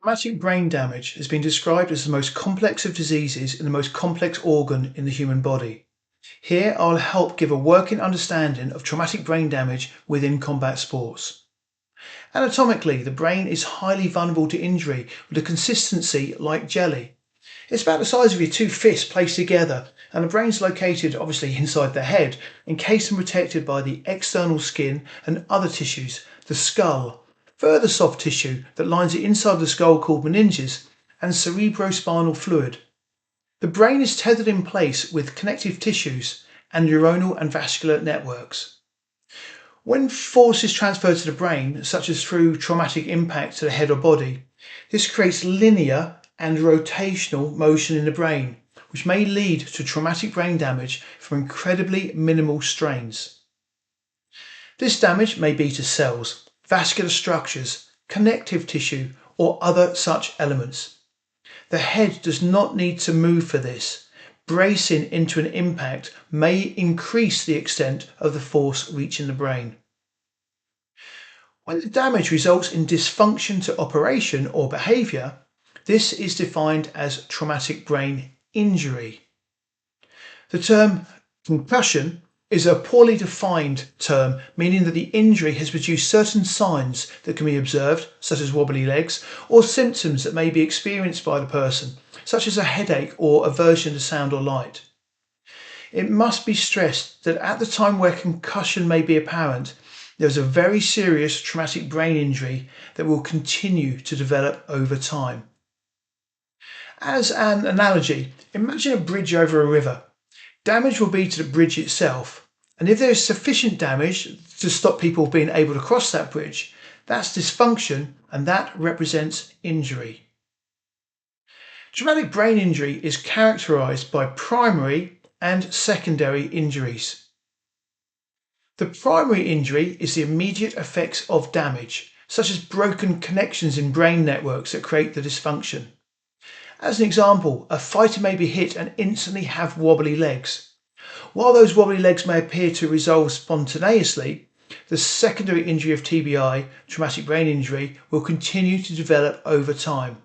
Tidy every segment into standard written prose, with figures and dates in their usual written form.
Traumatic brain damage has been described as the most complex of diseases in the most complex organ in the human body. Here I'll help give a working understanding of traumatic brain damage within combat sports. Anatomically, the brain is highly vulnerable to injury with a consistency like jelly. It's about the size of your two fists placed together, and the brain's located obviously inside the head, encased and protected by the external skin and other tissues, the skull, further soft tissue that lines the inside of the skull called meninges, and cerebrospinal fluid. The brain is tethered in place with connective tissues and neuronal and vascular networks. When force is transferred to the brain, such as through traumatic impact to the head or body, this creates linear and rotational motion in the brain, which may lead to traumatic brain damage from incredibly minimal strains. This damage may be to cells, vascular structures, connective tissue, or other such elements. The head does not need to move for this. Bracing into an impact may increase the extent of the force reaching the brain. When the damage results in dysfunction to operation or behaviour, this is defined as traumatic brain injury. The term concussion is a poorly defined term, meaning that the injury has produced certain signs that can be observed, such as wobbly legs, or symptoms that may be experienced by the person, such as a headache or aversion to sound or light. It must be stressed that at the time where concussion may be apparent, there is a very serious traumatic brain injury that will continue to develop over time. As an analogy, imagine a bridge over a river. Damage will be to the bridge itself, and if there is sufficient damage to stop people being able to cross that bridge, that's dysfunction and that represents injury. Traumatic brain injury is characterized by primary and secondary injuries. The primary injury is the immediate effects of damage, such as broken connections in brain networks that create the dysfunction. As an example, a fighter may be hit and instantly have wobbly legs. While those wobbly legs may appear to resolve spontaneously, the secondary injury of TBI, traumatic brain injury, will continue to develop over time.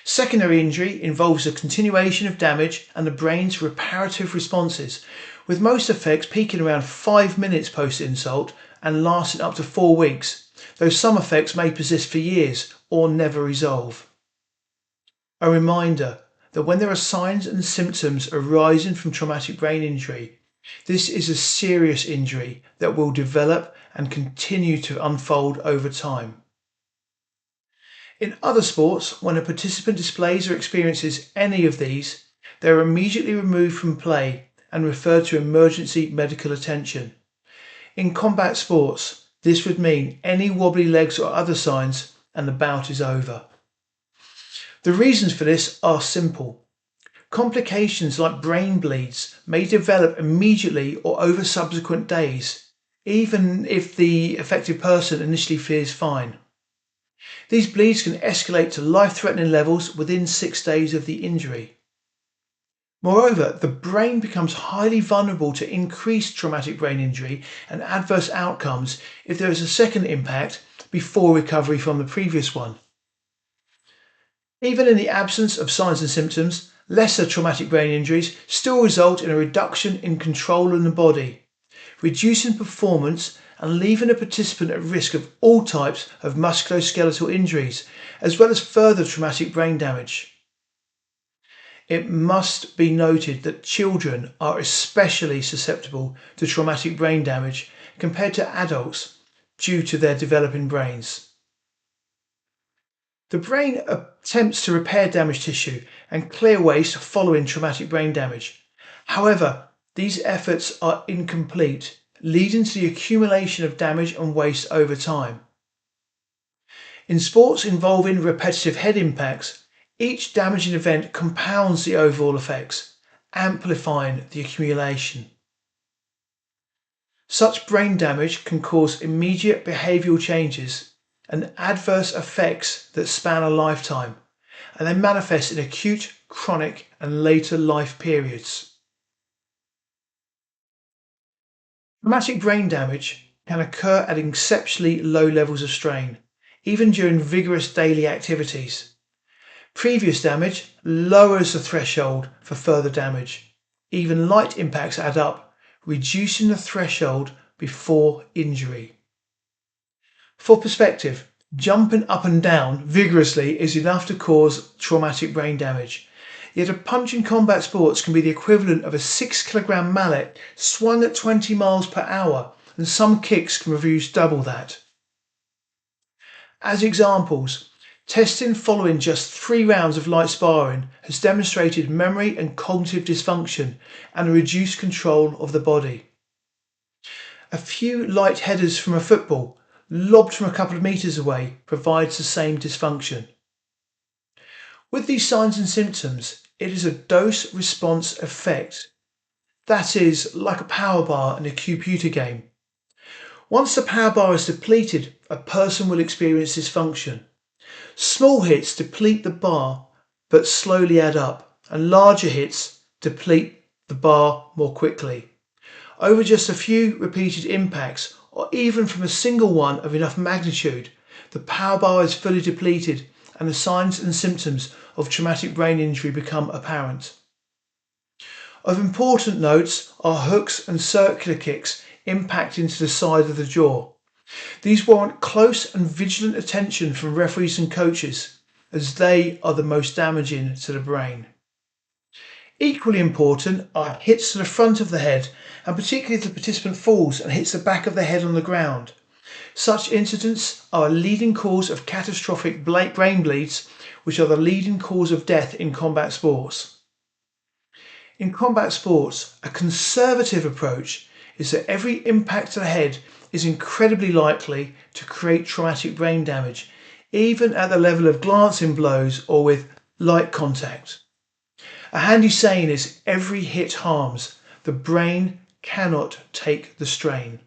Secondary injury involves a continuation of damage and the brain's reparative responses, with most effects peaking around 5 minutes post-insult and lasting up to 4 weeks, though some effects may persist for years or never resolve. A reminder that when there are signs and symptoms arising from traumatic brain injury, this is a serious injury that will develop and continue to unfold over time. In other sports, when a participant displays or experiences any of these, they are immediately removed from play and referred to emergency medical attention. In combat sports, this would mean any wobbly legs or other signs and the bout is over. The reasons for this are simple. Complications like brain bleeds may develop immediately or over subsequent days, even if the affected person initially feels fine. These bleeds can escalate to life-threatening levels within 6 days of the injury. Moreover, the brain becomes highly vulnerable to increased traumatic brain injury and adverse outcomes if there is a second impact before recovery from the previous one. Even in the absence of signs and symptoms, lesser traumatic brain injuries still result in a reduction in control in the body, reducing performance and leaving a participant at risk of all types of musculoskeletal injuries, as well as further traumatic brain damage. It must be noted that children are especially susceptible to traumatic brain damage compared to adults due to their developing brains. The brain attempts to repair damaged tissue and clear waste following traumatic brain damage. However, these efforts are incomplete, leading to the accumulation of damage and waste over time. In sports involving repetitive head impacts, each damaging event compounds the overall effects, amplifying the accumulation. Such brain damage can cause immediate behavioural changes and adverse effects that span a lifetime, and they manifest in acute, chronic, and later life periods. Traumatic brain damage can occur at exceptionally low levels of strain, even during vigorous daily activities. Previous damage lowers the threshold for further damage. Even light impacts add up, reducing the threshold before injury. For perspective, jumping up and down vigorously is enough to cause traumatic brain damage. Yet a punch in combat sports can be the equivalent of a 6-kilogram mallet swung at 20 miles per hour, and some kicks can produce double that. As examples, testing following just 3 rounds of light sparring has demonstrated memory and cognitive dysfunction and a reduced control of the body. A few light headers from a football, lobbed from a couple of metres away, provides the same dysfunction. With these signs and symptoms, it is a dose-response effect. That is, like a power bar in a computer game. Once the power bar is depleted, a person will experience dysfunction. Small hits deplete the bar but slowly add up, and larger hits deplete the bar more quickly. Over just a few repeated impacts, or even from a single one of enough magnitude, the power bar is fully depleted and the signs and symptoms of traumatic brain injury become apparent. Of important notes are hooks and circular kicks impacting to the side of the jaw. These warrant close and vigilant attention from referees and coaches, as they are the most damaging to the brain. Equally important are hits to the front of the head, and particularly if the participant falls and hits the back of the head on the ground. Such incidents are a leading cause of catastrophic brain bleeds, which are the leading cause of death in combat sports. In combat sports, a conservative approach is that every impact to the head is incredibly likely to create traumatic brain damage, even at the level of glancing blows or with light contact. A handy saying is, every hit harms, the brain cannot take the strain.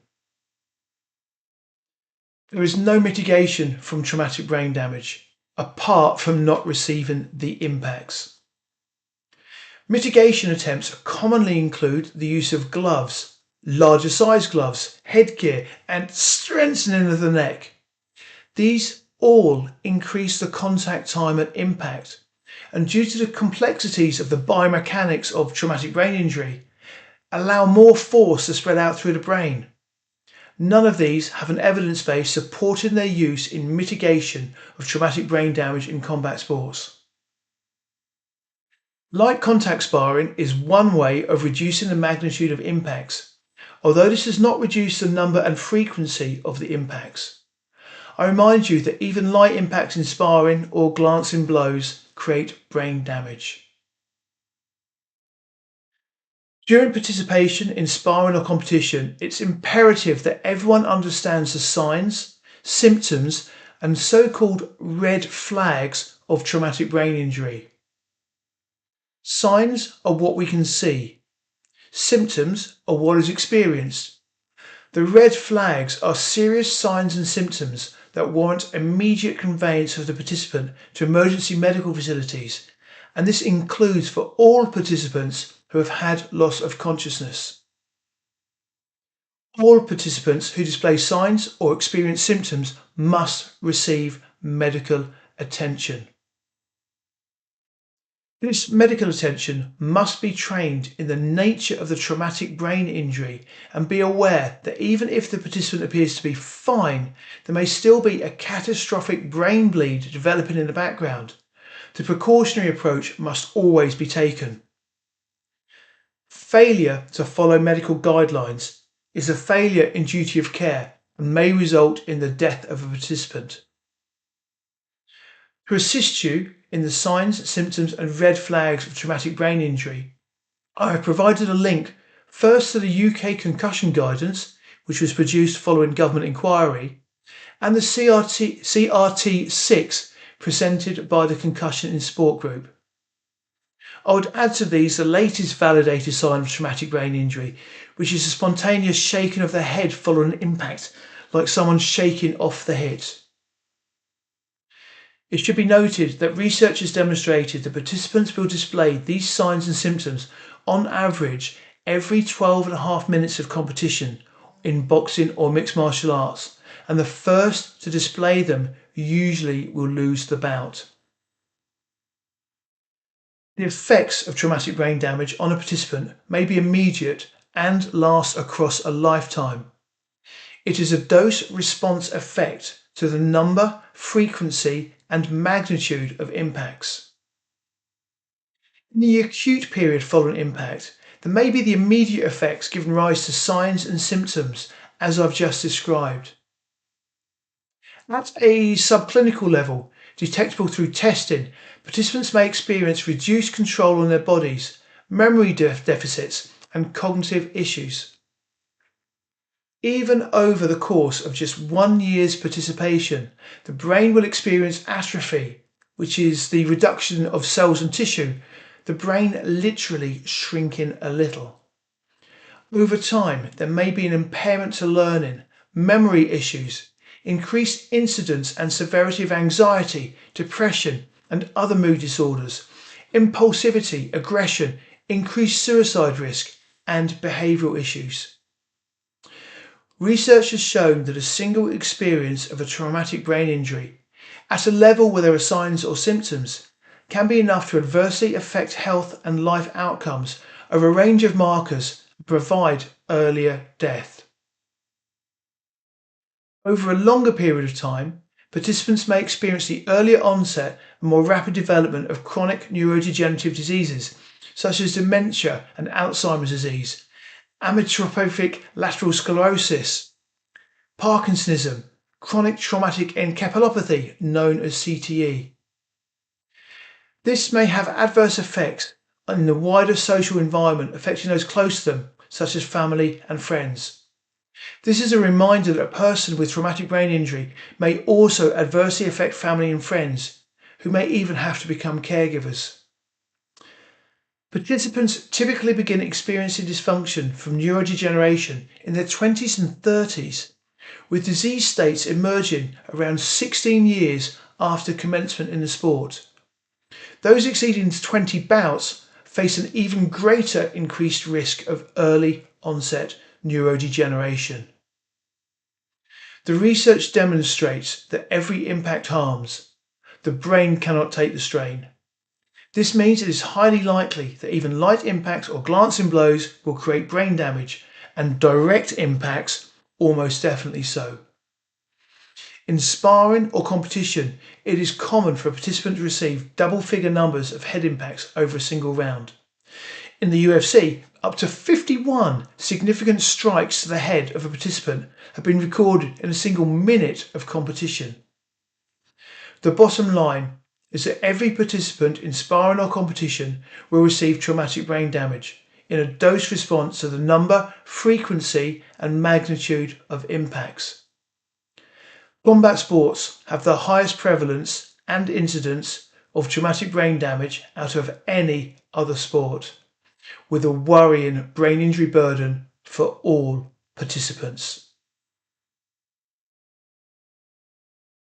There is no mitigation from traumatic brain damage, apart from not receiving the impacts. Mitigation attempts commonly include the use of gloves, larger size gloves, headgear, and strengthening of the neck. These all increase the contact time and impact, and due to the complexities of the biomechanics of traumatic brain injury, allow more force to spread out through the brain. None of these have an evidence base supporting their use in mitigation of traumatic brain damage in combat sports. Light contact sparring is one way of reducing the magnitude of impacts, although this does not reduce the number and frequency of the impacts. I remind you that even light impacts in sparring or glancing blows create brain damage. During participation in sparring or competition, it's imperative that everyone understands the signs, symptoms, and so-called red flags of traumatic brain injury. Signs are what we can see. Symptoms are what is experienced. The red flags are serious signs and symptoms that warrant immediate conveyance of the participant to emergency medical facilities, and this includes for all participants who have had loss of consciousness. All participants who display signs or experience symptoms must receive medical attention. This medical attention must be trained in the nature of the traumatic brain injury and be aware that even if the participant appears to be fine, there may still be a catastrophic brain bleed developing in the background. The precautionary approach must always be taken. Failure to follow medical guidelines is a failure in duty of care and may result in the death of a participant. To assist you in the signs, symptoms and red flags of traumatic brain injury, I have provided a link first to the UK concussion guidance, which was produced following government inquiry, and the CRT6 presented by the Concussion in Sport group. I would add to these the latest validated sign of traumatic brain injury, which is a spontaneous shaking of the head following an impact, like someone shaking off the hit. It should be noted that research has demonstrated that participants will display these signs and symptoms on average every 12.5 minutes of competition in boxing or mixed martial arts, and the first to display them usually will lose the bout. The effects of traumatic brain damage on a participant may be immediate and last across a lifetime. It is a dose-response effect to the number, frequency, and magnitude of impacts. In the acute period following impact, there may be the immediate effects giving rise to signs and symptoms, as I've just described. At a subclinical level, detectable through testing, participants may experience reduced control on their bodies, memory deficits, and cognitive issues. Even over the course of just 1 year's participation, the brain will experience atrophy, which is the reduction of cells and tissue, the brain literally shrinking a little. Over time, there may be an impairment to learning, memory issues, increased incidence and severity of anxiety, depression, and other mood disorders, impulsivity, aggression, increased suicide risk, and behavioural issues. Research has shown that a single experience of a traumatic brain injury, at a level where there are signs or symptoms, can be enough to adversely affect health and life outcomes over a range of markers and provide earlier death. Over a longer period of time, participants may experience the earlier onset and more rapid development of chronic neurodegenerative diseases such as dementia and Alzheimer's disease, amyotrophic lateral sclerosis, Parkinsonism, chronic traumatic encephalopathy known as CTE. This may have adverse effects in the wider social environment affecting those close to them, such as family and friends. This is a reminder that a person with traumatic brain injury may also adversely affect family and friends, who may even have to become caregivers. Participants typically begin experiencing dysfunction from neurodegeneration in their 20s and 30s, with disease states emerging around 16 years after commencement in the sport. Those exceeding 20 bouts face an even greater increased risk of early onset neurodegeneration. The research demonstrates that every impact harms. The brain cannot take the strain. This means it is highly likely that even light impacts or glancing blows will create brain damage, and direct impacts almost definitely so. In sparring or competition, it is common for a participant to receive double-figure numbers of head impacts over a single round. In the UFC, up to 51 significant strikes to the head of a participant have been recorded in a single minute of competition. The bottom line is that every participant in sparring or competition will receive traumatic brain damage in a dose response to the number, frequency, and magnitude of impacts. Combat sports have the highest prevalence and incidence of traumatic brain damage out of any other sport, with a worrying brain injury burden for all participants.